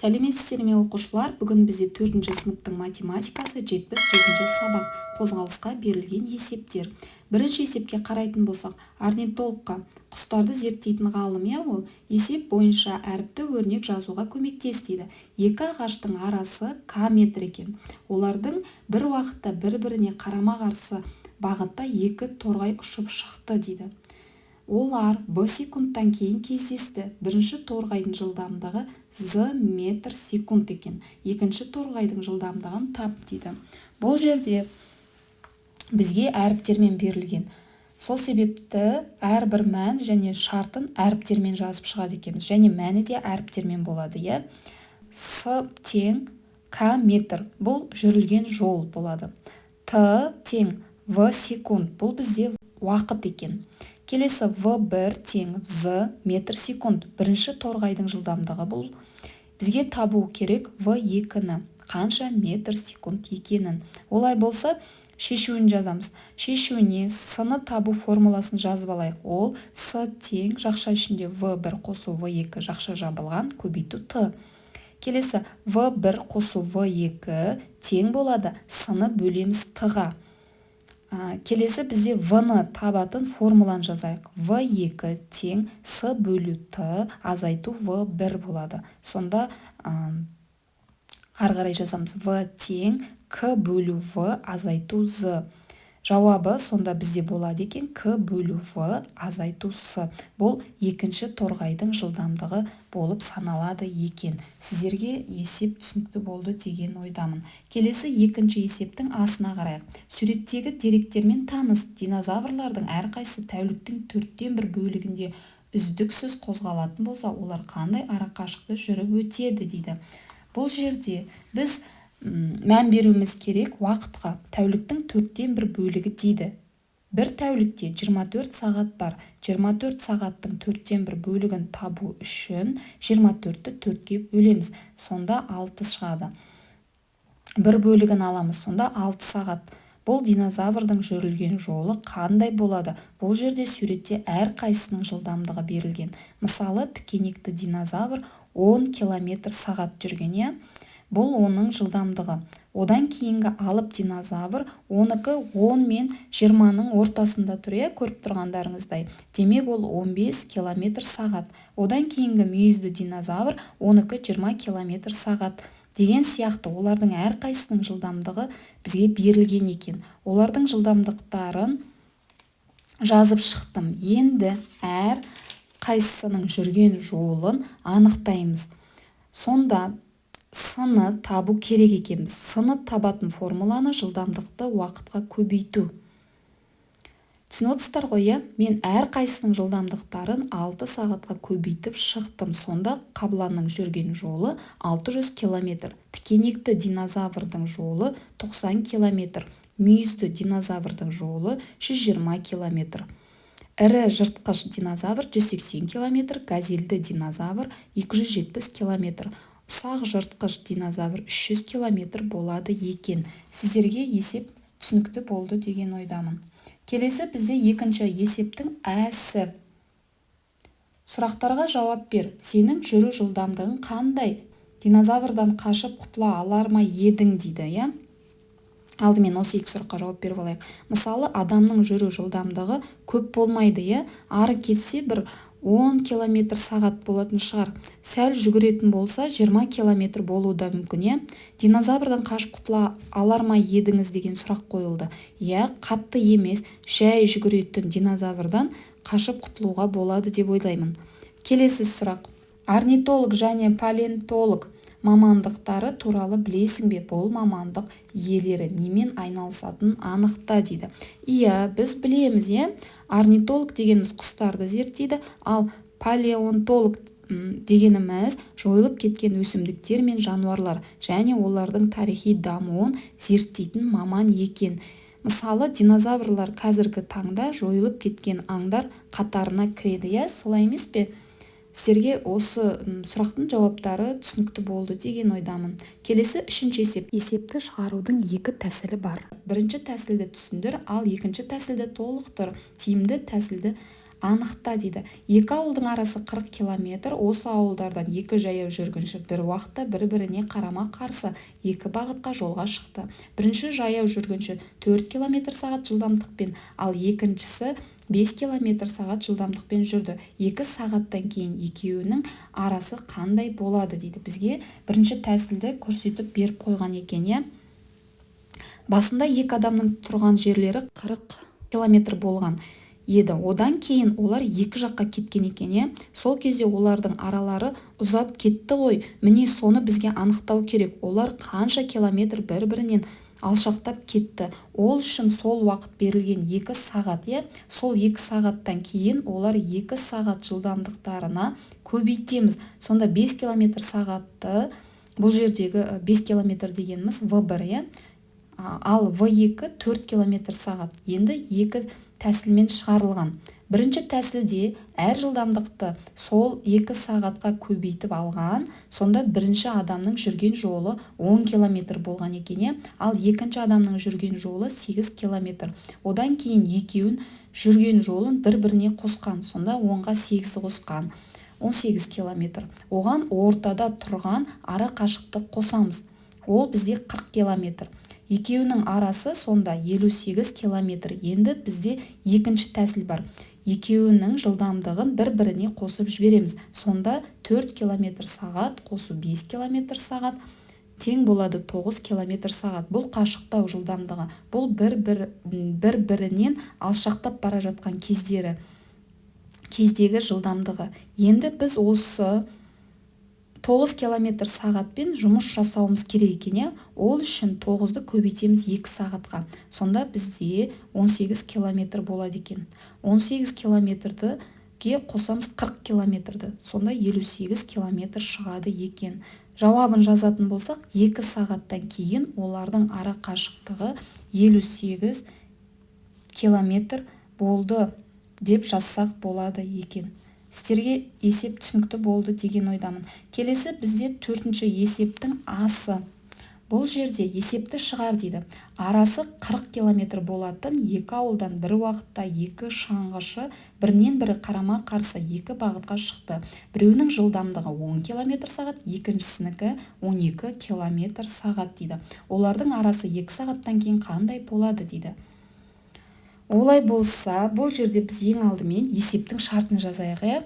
Сәлеметсіздер ме оқушылар, бүгін бізде 4-ші сыныптың математикасы 77-ші сабақ қозғалысқа берілген есептер. Бірінші есепке қарайтын болсақ, орнитологқа құстарды зерттейтін ғалым, ол есеп бойынша әріпті өрнек жазуға көмектесті. Екі ағаштың арасы к метр екен. Олардың бір уақытта бір-біріне қарама-қарсы бағытта екі торғай ұшып шықты дейді. Олар б секундтан кейін кездесті. Бірінші торғайдың жылдамдығы з метр секунд екен. Екінші торғайдың жылдамдығын тап дейді. Бұл жерде бізге әріптермен берілген. Сол себепті әрбір мән және шартын әріптермен жазып шығады екенбіз. Және мәні де әріптермен болады. С тең к метр. Бұл жүрілген жол болады. Т тең в секунд. бұл бізде уақыт екен. Келесі v1 тең z метр секунд. Бірінші торғайдың жылдамдығы бұл. Бізге табу керек v2-ні, қанша метр секунд екенін. Олай болса, шешуін жазамыз. Шешуіне с-ны табу формуласын жазып алайық. Ол с тең жақша ішінде v1 қосу v2 жақша жабылған көбейту т. Келесі v1 қосу v2 тең болады. с-ны бөлеміз т-ға. Келесі бізде v-ны табатын формуланы жазайық. v2 тең с бөлу т азайту v1 болады. Сонда арғарай жазамыз. v тең к бөлу в азайту з. Жауабы сонда бізде болады екен к бөлу в азайту с. Бұл екінші торғайдың жылдамдығы болып саналады екен. Сіздерге есеп түсінікті болды деген ойдамын. Келесі екінші есептің асына қарайық. Суреттегі деректермен таныс. Динозаврлардың әрқайсысы тәуліктің 1/4 бөлігінде үздіксіз қозғалатын болса, олар қандай арақашықты жүріп өтеді дейді. Бұл жерде біз мән беруіміз керек уақытқа. Тәуліктің 1/4 бөлігі дейді. Бір тәулікте 24 сағат бар. 24 сағаттың 1/4 бөлігін табу үшін 24-ті 4-ке бөлеміз. Сонда 6 шығады. Бір бөлігін аламыз. Сонда 6 сағат. Бұл динозаврдың жүрілген жолы қандай болады? Бұл жерде суретте әрқайсының жылдамдығы берілген. Мысалы, тікенекті динозавр 10 км сағат жүрген. Бұл оның жылдамдығы. Одан кейінгі алып динозавр 12, 10 мен 20-ның ортасында тұр, көріп тұрғандарыңыздай. Демек ол 15 км сағат. Одан кейінгі мүйізді динозавр 12-20 км сағат. Деген сияқты олардың әрқайсының жылдамдығы бізге берілген екен. Олардың жылдамдықтарын жазып шықтым. Енді әр қайсысының жүрген жолын анықтаймыз. Сонда с-ны табу керек екенбіз. С-ны табатын формуланы жылдамдықты уақытқа көбейту. Түсініп отырсыздар ғой, мен әр қайсының жылдамдықтарын 6 сағатқа көбейтіп шықтым. Сонда қабыланның жүрген жолы 600 км. Тікенекті динозаврдың жолы 90 км. Мүйізді динозаврдың жолы 120 км. Ірі жыртқыш динозавр 180 км. Газельді динозавр 270 км. Ұсақ жыртқыш динозавр 300 км болады екен. Сіздерге есеп түсінікті болды деген ойдамын. Келесі бізде екінші есептің әсі. Сұрақтарға жауап бер. Сенің жүру жылдамдығың қандай? Динозаврдан қашып құтыла алар ма едің дейді, Алдымен осы екі сұраққа жауап беріп алайық. Мысалы, адамның жүру жылдамдығы көп болмайды, Ары кетсе бір 10 км сағат болатын шығар. Сәл жүгіретін болса 20 км болуы да мүмкін, Динозаврдан қашып құтыла алар ма едіңіз деген сұрақ қойылды. Қатты емес, жай жүгіретін динозаврдан қашып құтылуға болады деп ойлаймын. Келесі сұрақ. Орнитолог және палеонтолог мамандықтары туралы білесің бе? Бұл мамандық иелері немен айналысатынын анықта дейді. Біз білеміз, Орнитолог дегеніміз құстарды зерттейді, ал палеонтолог дегеніміз жойылып кеткен өсімдіктер мен жануарлар және олардың тарихи дамуын зерттейтін маман екен. Мысалы, динозаврлар қазіргі таңда жойылып кеткен аңдар қатарына кіреді, солай емес пе? Сіздерге осы сұрақтың жауаптары түсінікті болды деген ойдамын. Келесі үшінші есеп. Есепті шығарудың екі тәсілі бар. Бірінші тәсілді түсіндір, ал екінші тәсілді толықтыр. Тиімді тәсілді анықта дейді. Екі ауылдың арасы 40 километр. Осы ауылдардан екі жаяу жүргінші бір уақытта бір-біріне қарама-қарсы екі бағытқа жолға шықты. Бірінші жаяу жүргінші 4 км сағат жылдамдықпен, ал екіншісі 5 км сағат жылдамдықпен жүрді. 2 сағаттан кейін екеуінің арасы қандай болады дейді. Бізге бірінші тәсілді көрсетіп беріп қойған екен. Басында екі адамның тұрған жерлері 40 км болған еді. Одан кейін олар екі жаққа кеткен екен. Сол кезде олардың аралары ұзап кетті ғой. Міне соны бізге анықтау керек. Олар қанша километр бір-бірінен алшақтап кетті. Ол үшін сол уақыт берілген 2 сағат. Сол 2 сағаттан кейін олар 2 сағат жылдамдықтарына көбейтеміз. Сонда 5 км сағатты, бұл жердегі 5 км дегеніміз В1, ал В2 4 км сағат. Енді екі тәсілмен шығарылған. Бірінші тәсілде әр жылдамдықты сол 2 сағатқа көбейтіп алған. Сонда бірінші адамның жүрген жолы 10 км болған екен. Ал екінші адамның жүрген жолы 8 км. Одан кейін екеуін жүрген жолын бір-біріне қосқан. Сонда 10-ға 8-ді қосқан. 18 км. Оған ортада тұрған ара қашықтық қосамыз. Ол бізде 40 км. Екеуінің арасы сонда 58 км. Енді бізде екінші тәсіл бар. Екеуінің жылдамдығын бір-біріне қосып жібереміз. Сонда 4 км сағат қосу 5 км сағат тең болады 9 км сағат. Бұл қашықтау жылдамдығы. Бұл бір-бірінен алшақтап бара жатқан кездегі жылдамдығы. Енді біз осы 9 км сағатпен жұмыс жасауымыз керек екен. Ол үшін 9-ды көбейтеміз 2 сағатқа. Сонда бізде 18 км болады екен. 18 км-ді қосамыз 40 км-ді. Сонда 58 км шығады екен. Жауабын жазатын болсақ, 2 сағаттан кейін олардың ара қашықтығы 58 км болды деп жазсақ болады екен. Сіздерге есеп түсінікті болды деген ойдамын. Келесі бізде төртінші есептің асы. Бұл жерде есепті шығар дейді. Арасы 40 км болатын екі ауылдан бір уақытта екі шаңғышы бірінен бірі қарама-қарсы екі бағытқа шықты. Біреуінің жылдамдығы 10 км сағат, екіншісінікі 12 км сағат дейді. Олардың арасы 2 сағаттан кейін қандай болады дейді. Олай болса, бұл жерде біз ең алдымен есептің шартын жазайық.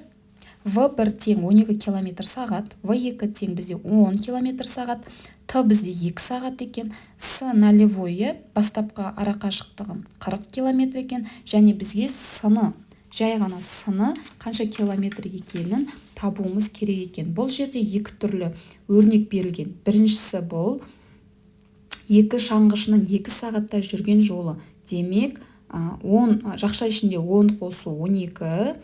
В1 тең 12 км сағат, В2 тең бізде 10 км сағат, Т бізде 2 сағат екен, С нолевой бастапқы арақашықтығын 40 км екен, және бізге сыны, жай ғана сыны қанша километр екенін табуымыз керек екен. Бұл жерде екі түрлі өрнек берілген. Біріншісі бұл екі шаңғышының 2 сағатта жүрген жолы. Демек, 10 жақша ішінде 10 қосу 12,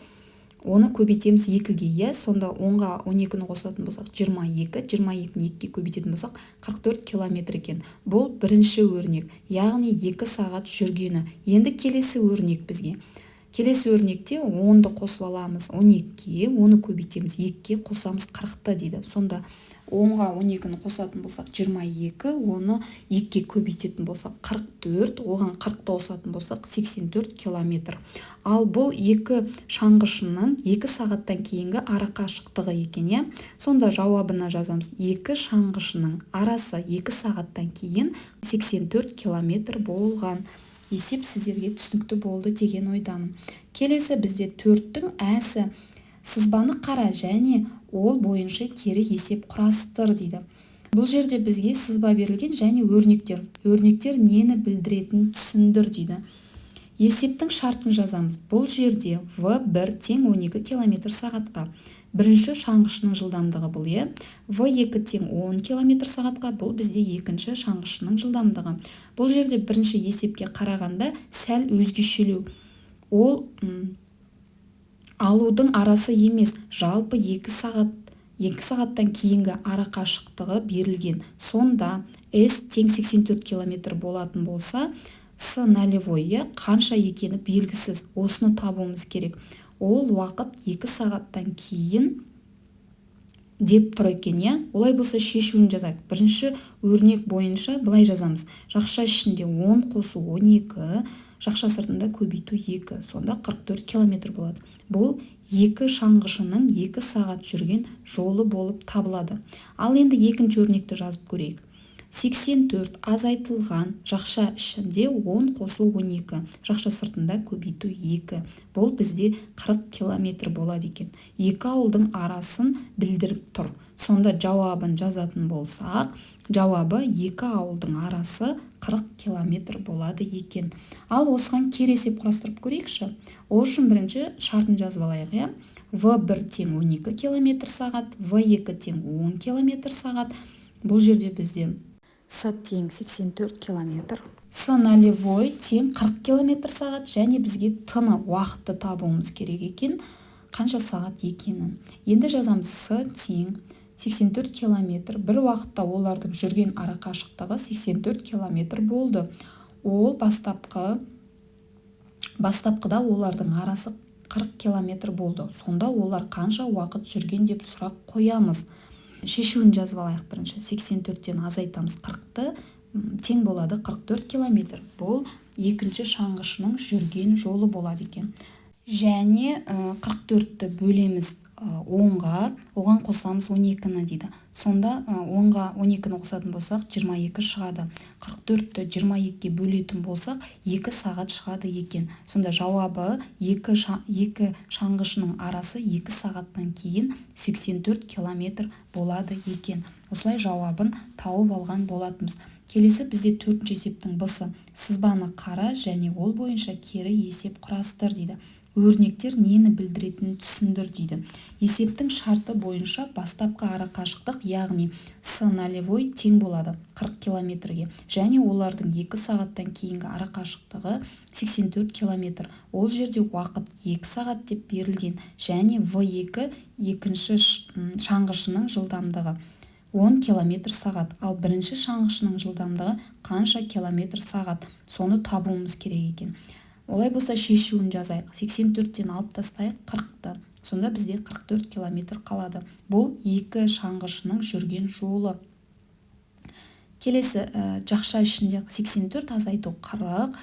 оны көбейтеміз 2-ге. Сонда 10-ға 12-ні қосатын болсақ 22, 22-ні 2-ге көбейтетін болсақ 44 км екен. Бұл бірінші өрнек, яғни 2 сағат жүргені. Енді келесі өрнек бізге. Келесі өрнекте 10-ды қосып аламыз 12-ге, оны көбейтеміз 2-ге, қосамыз 40-ты дейді. Сонда 10-ға 12-ні қосатын болсақ 22, оны 2-ге көбейтетін болсақ 44, оған 40-ты қосатын болсақ 84 км. Ал бұл екі шаңғышының 2 сағаттан кейінгі ара қашықтығы екен. Сонда жауабына жазамыз. Екі шаңғышының арасы 2 сағаттан кейін 84 км болған. Есеп сіздерге түсінікті болды деген ойдамын. Келесі бізде 4-тің әсі. Сызбаны қара және ол бойынша кері есеп құрастыр дейді. Бұл жерде бізге сызба берілген және өрнектер. Өрнектер нені білдіретін түсіндір дейді. Есептің шартын жазамыз. Бұл жерде В1 тең 12 км сағатқа. Бірінші шаңғышының жылдамдығы бұл. В2 тең 10 км сағатқа. Бұл бізде екінші шаңғышының жылдамдығы. Бұл жерде бірінші есепке қарағанда сәл өзгешелеу. Ол алудың арасы емес, жалпы 2 сағаттан кейінгі ара қашықтығы берілген. Сонда S тең 84 км болатын болса, С нолевой қанша екені белгісіз. Осыны табуымыз керек. Ол уақыт 2 сағаттан кейін деп тұр екен. Олай болса шешуін жазайық. Бірінші өрнек бойынша былай жазамыз. Жақша ішінде 10 қосу 12, жақша сыртында көбейту 2, сонда 44 километр болады. Бұл екі шаңғышының 2 сағат жүрген жолы болып табылады. Ал енді екінші өрнекті жазып көрейік. 84 азайтылған жақша ішінде 10 қосу 12, жақша сыртында көбейту 2. Бұл бізде 40 километр болады екен. Екі ауылдың арасын білдіріп тұр. Сонда жауабын жазатын болсақ, жауабы екі ауылдың арасы 40 километр болады екен. Ал осыған кері есеп құрастырып көрейікші. Ол үшін бірінші шартын жазып алайық. В1 тең 12 километр сағат, В2 тең 10 километр сағат. Бұл жерде бізде С тең 84 километр, С нолевой тең 40 километр сағат, және бізге Т-ны уақытты табуымыз керек екен, қанша сағат екенін. Енді жазамыз С тең 84 километр, бір уақытта олардың жүрген ара қашықтығы 84 километр болды. Ол бастапқыда олардың арасы 40 километр болды. Сонда олар қанша уақыт жүрген деп сұрақ қоямыз. Шешуін жазып алайық бірінші. 84-тен азайтамыз 40-ты, тең болады 44 километр. Бұл екінші шаңғышының жүрген жолы болады екен. Және 44-ті бөлеміз 10-ға, оған қосамыз 12-ні дейді. Сонда 10-ға 12-ні қосатын болсақ 22 шығады. 44-ті 22-ге бөлетін болсақ 2 сағат шығады екен. Сонда жауабы екі шаңғышының арасы 2 сағаттан кейін 84 километр болады екен. Осылай жауабын тауып алған болатымыз. Келесі бізде 4-ші есептің бысы. Сызбаны қара және ол бойынша кері есеп құрастыр дейді. Өрнектер нені білдіретінін түсіндір дейді. Есептің шарты бойынша бастапқы ара қашықтық, яғни С нолевой тең болады 40 километрге, және олардың 2 сағаттан кейінгі ара қашықтығы 84 километр. Ол жерде уақыт 2 сағат деп берілген, және В2 екінші шаңғышының жылдамдығы 10 километр сағат, ал бірінші шаңғышының жылдамдығы қанша километр сағат, соны табуымыз керек екен. Олай болса шешуін жазайық. 84-тен алып тастайық 40-ты. Сонда бізде 44 километр қалады. Бұл екі шаңғышының жүрген жолы. Келесі жақша ішінде 84 азайту 40,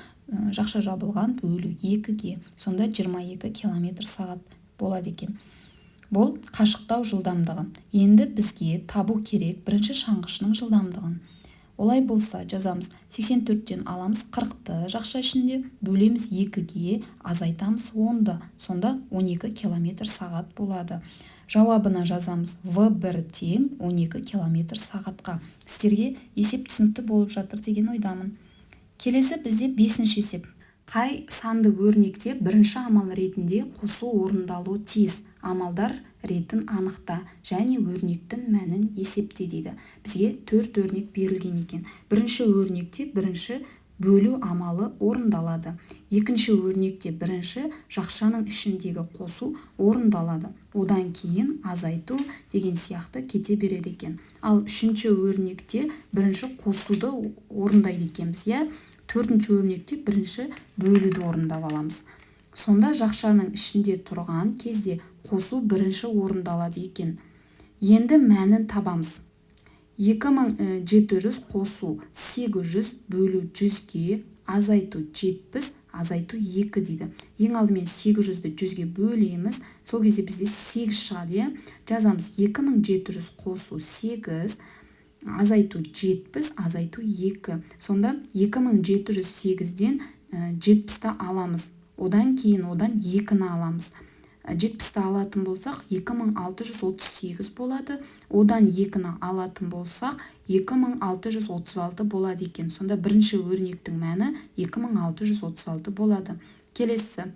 жақша жабылған бөлу 2-ге. Сонда 22 километр сағат болады екен. Бұл қашықтау жылдамдығы. Енді бізге табу керек бірінші шаңғышының жылдамдығын. Олай болса жазамыз 84-тен аламыз 40-ты жақша ішінде, бөлеміз 2-ге, азайтамыз 10-ды, сонда 12 километр сағат болады. Жауабына жазамыз В1 тең 12 километр сағатқа. Сіздерге есеп түсінікті болып жатыр деген ойдамын. Келесі бізде 5-ші есеп. Қай санды өрнекте бірінші амал ретінде қосу орындалу тиіс? Амалдар ретін анықта және өрнектің мәнін есепте дейді. Бізге 4 өрнек берілген екен. Бірінші өрнекте бірінші бөлу амалы орындалады. Екінші өрнекте бірінші жақшаның ішіндегі қосу орындалады. Одан кейін азайту деген сияқты кете береді екен. Ал үшінші өрнекте бірінші қосуды орындайды екенбіз. Төртінші өрнекте бірінші бөлуді орындап аламыз. Сонда жақшаның ішінде тұрған кезде қосу бірінші орындалады екен. Енді мәнін табамыз. 2700 қосу 800 бөлу 100-ге, азайту 70, азайту 2 дейді. Ең алдымен 800-ді 100-ге бөлеміз. Сол кезде бізде 8 шығады. Жазамыз 2700 қосу 8, азайту 70, азайту 2. Сонда 2708-ден 70-ті аламыз. Одан кейін 2-ні аламыз. 70-ті алатын болсақ 2638 болады. Одан 2-ні алатын болсақ 2636 болады екен. Сонда бірінші өрнектің мәні 2636 болады. Келесі.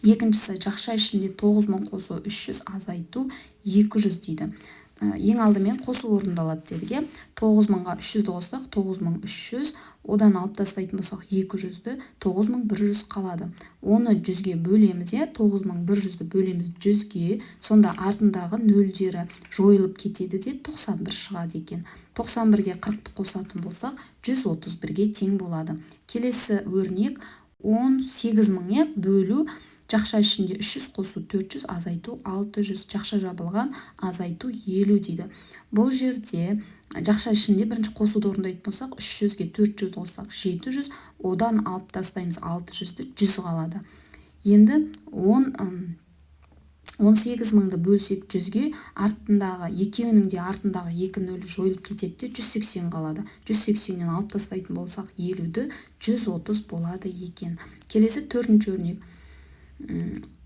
Екіншісі жақша ішінде 9000 қосу 300, азайту 200 дейді. Ең алдымен қосу орындалады дедік. 9000-ға 300-ді қоссақ 9300, одан алып тастайтын болсақ 200-ді, 9100 қалады. Оны 100-ге бөлеміз. 9100-ді бөлеміз 100-ге, сонда артындағы нөлдері жойылып кетеді де 91 шығады екен. 91-ге 40-ты қосатын болсақ 131-ге тең болады. Келесі өрнек 18000 бөлу Жақша ішінде 300 қосу 400, азайту 600. Жақша жабылған, азайту 50 дейді. Бұл жерде жақша ішінде бірінші қосуды орындайтын болсақ, 300-ге 400 қоссақ 700, одан алып тастаймыз 600-ді, 100 қалады. Енді 18.000-ды бөлсек 100-ге, екеуінің де артындағы 2 нөл жойылып кетеді, 180 қалады. 180-нен алып тастайтын болсақ 50-ді, 130 болады екен. Келесі төртінші өрнек.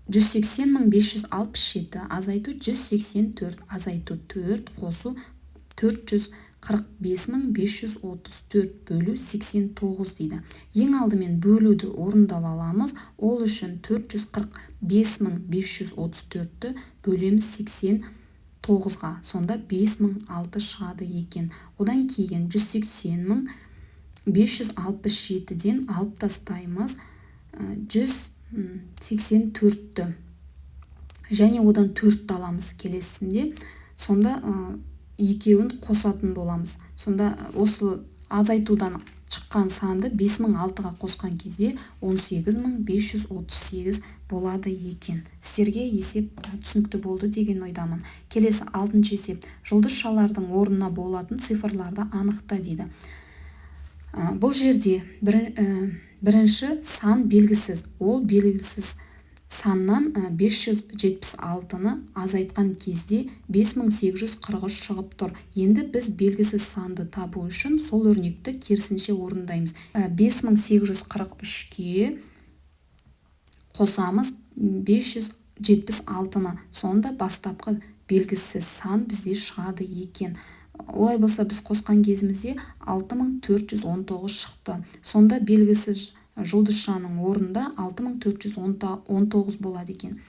180.567, азайту 184, азайту 4, қосу 445.534 бөлу 89 дейді. Ең алдымен бөлуді орындап аламыз. Ол үшін 445.534-ті бөлеміз 89-ға. Сонда 5006 шығады екен. Одан кейін 180.567-ден алып тастаймыз 184-ті. Және одан 4-ті аламыз келесінде. Сонда екеуін қосатын боламыз. Сонда осы азайтудан шыққан санды 5006-ға қосқан кезде 18.538 болады екен. Сіздерге есеп түсінікті болды деген ойдамын. Келесі 6-шы есеп. Жұлдызшалардың орнына болатын цифрларды анықта дейді. Бұл жерде бірінші сан белгісіз. Ол белгісіз саннан 576-ны азайтқан кезде 5843 шығып тұр. Енді біз белгісіз санды табу үшін сол өрнекті керісінше орындаймыз. 5843-ке қосамыз 576-ны. Сонда бастапқы белгісіз сан бізде шығады екен. Олай болса біз қосқан кезімізде 6419 шықты. Сонда белгісіз жұлдызшаның орнында 6419 болады екен.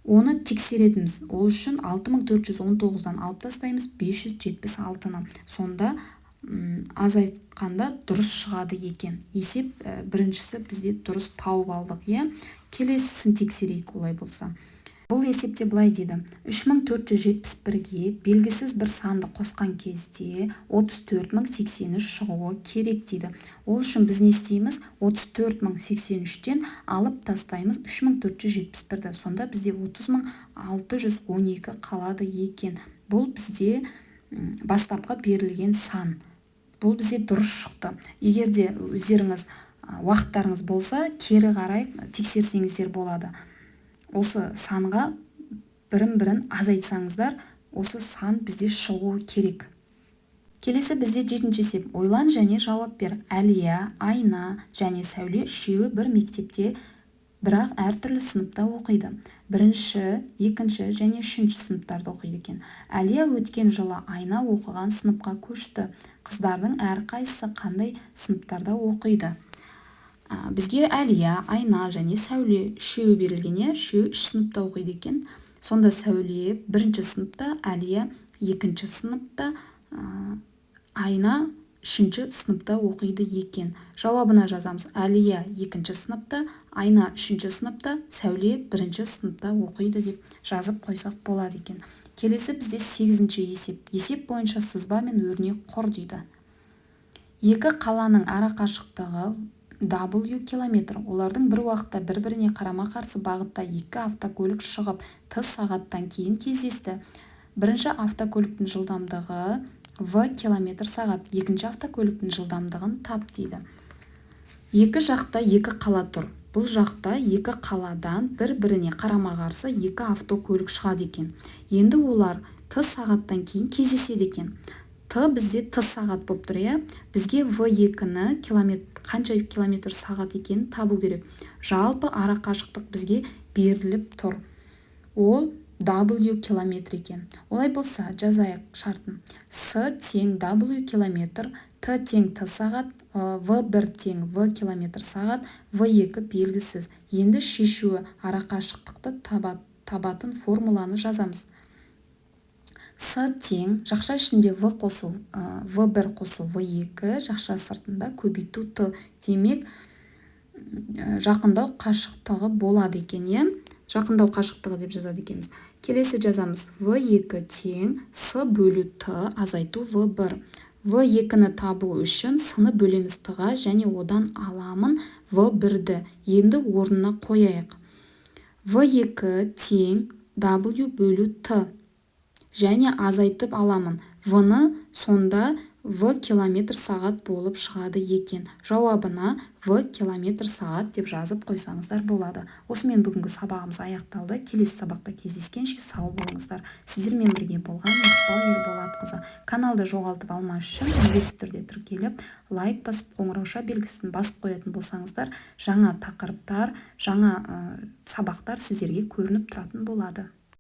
Оны тексеретіміз. Ол үшін 6419-дан алып тастаймыз 576-ны. Сонда азайтқанда дұрыс шығады екен. Есеп біріншісі бізде дұрыс тауып алдық. Келесісін тексерейік олай болса. Бұл есепте былай дейді. 3471-ге белгісіз бір санды қосқан кезде 34083 шығуы керек дейді. Ол үшін біз не істейміз? 34083-тен алып тастаймыз 3471-ді. Сонда бізде 30612 қалады екен. Бұл бізде бастапқы берілген сан. Бұл бізде дұрыс шықты. Егерде өздеріңіз уақыттарыңыз болса, кері қарай тексерсеңіздер болады. Осы санға бірін азайтсаңыздар, осы сан бізде шығуы керек. Келесі бізде 7-ші есеп. Ойлан және жауап бер. Әлия, Айна және Сәуле үшеуі бір мектепте, бірақ әртүрлі сыныпта оқиды. Бірінші, екінші және үшінші сыныптарда оқиды екен. Әлия өткен жылы Айна оқыған сыныпқа көшті. Қыздардың әрқайсысы қандай сыныптарда оқиды? Бізге Әлия, Айна және Сәуле үшеуі берілген, үшеуі 3 сыныпта оқиды екен. Сонда Сәуле 1-ші сыныпта, Әлия 2-ші сыныпта, Айна 3-ші сыныпта оқиды екен. Жауабына жазамыз. Әлия 2-ші сыныпта, Айна 3-ші сыныпта, Сәуле 1-ші сыныпта оқиды деп жазып қойсақ болады екен. Келесі бізде 8-ші есеп. Есеп бойынша сызба мен өрнек құр дейді. Екі қаланың арақашықтығы W километр. Олардың бір уақытта бір-біріне қарама-қарсы бағытта 2 автокөлік шығып, Т сағаттан кейін кездесті. Бірінші автокөліктің жылдамдығы В километр сағат, екінші автокөліктің жылдамдығын тап дейді. Екі жақта 2 қала тұр. Бұл жақта 2 қаладан бір-біріне қарама-қарсы 2 автокөлік шығады екен. Енді олар Т сағаттан кейін кездеседі екен. Т бізде Т сағат болып тұр, бізге В2-ні қанша километр сағат екенін табу керек. Жалпы арақашықтық бізге беріліп тұр. Ол W километр екен. Олай болса, жазайық шартын. С тең W километр, Т тең Т сағат, В1 тең В километр сағат, В2 белгісіз. Енді шешуі арақашықтықты табатын формуланы жазамыз. С тең, жақша ішінде В қосу, В1 қосу В2, жақша сыртында көбейту Т. Демек, жақындау қашықтығы болады екен, жақындау қашықтығы деп жазады екенбіз. Келесі жазамыз. В2 тең С бөлу Т азайту В1. В2-ні табу үшін С-ны бөлеміз Т-ға және одан аламын В1-ді. Енді орнына қояйық. v2 тең w бөлу t. Және азайтып аламын. В-ны сонда в километр сағат болып шығады екен. Жауабына в километр сағат деп жазып қойсаңыздар болады. Осымен бүгінгі сабағымыз аяқталды. Келесі сабақта кездескенше сау болыңыздар. Сіздермен бірге болған Мақпал Ерболатқызы. Каналды жоғалтып алмас үшін міндетті түрде тіркеліп, лайк басып, қоңырауша белгісін басып қоятын болсаңыздар, жаңа тақырыптар, жаңа сабақтар сіздерге көрініп тұратын болады.